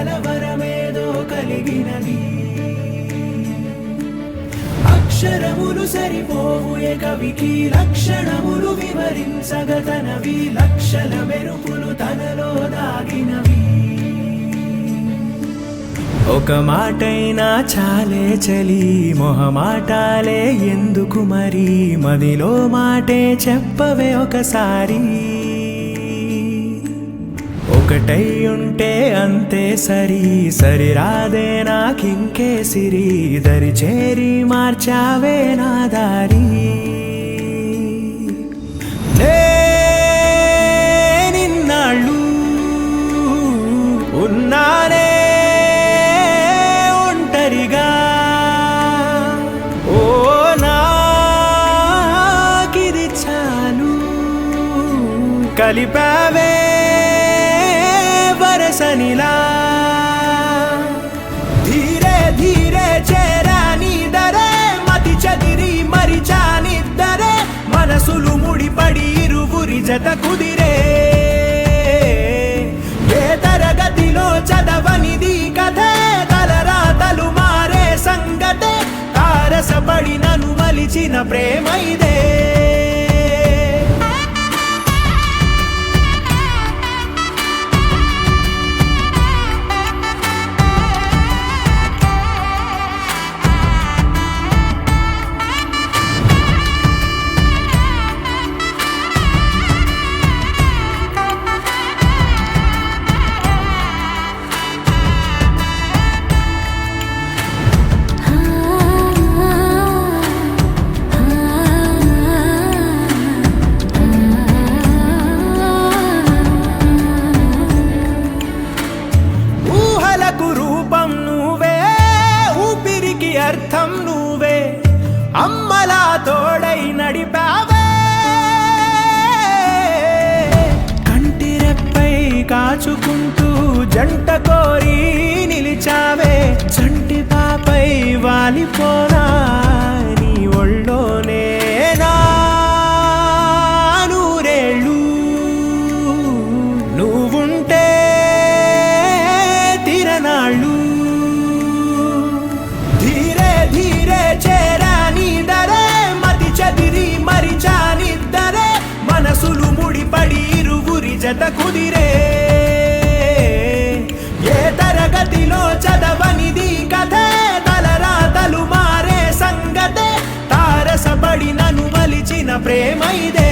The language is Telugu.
కలవరమేదో కలిగినది అక్షరములు సరిపోవు ఏ కవికి లక్షణములు వివరించగతనవి లక్షల మెరుపులు తనలో దాగినవి ఒక మాటైనా చాలే చలి మొహమాటాలే ఎందుకు మరి మదిలో మాటే చెప్పవే ఒకసారి ఒకటై ఉంటే అంతే సరి సరిరాదే నాకింకే సిరి దరి చేరి మార్చావే నా దారి నిన్నాళ్ళు ఉన్నానే ఒంటరిగా ఓ నాకిది చాలు కలిపావే వరసనిలా ధీరే ధీరే చేరాని దరే మతి చదిరి మరిచానిద్దరే మనసులు ముడిపడి ఇరువురి జత కుదిరే ఏ తరగతిలో చదవనిది కథే తలరాతలు మారే సంగతే తారసపడి నన్ను మలిచిన ప్రేమ ఇదే అర్థం నువ్వే అమ్మలా తోడై నడిపావే కంటి రెప్పై కాచుకుంటూ జంట కోరి నిలిచావే చంటి పాపై వాలిపోనా నీ ఒళ్ళోనే నా నూరేళ్ళు నువ్వుంటే తిరనాళ్ళు మనసులు ముడిపడి ఇరువురి జత కుదిరే ఏ తరగతిలో చదవనిది కథే తలరాతలు మారే సంగతే తారసపడి నన్ను మలిచిన ప్రేమ ఇదే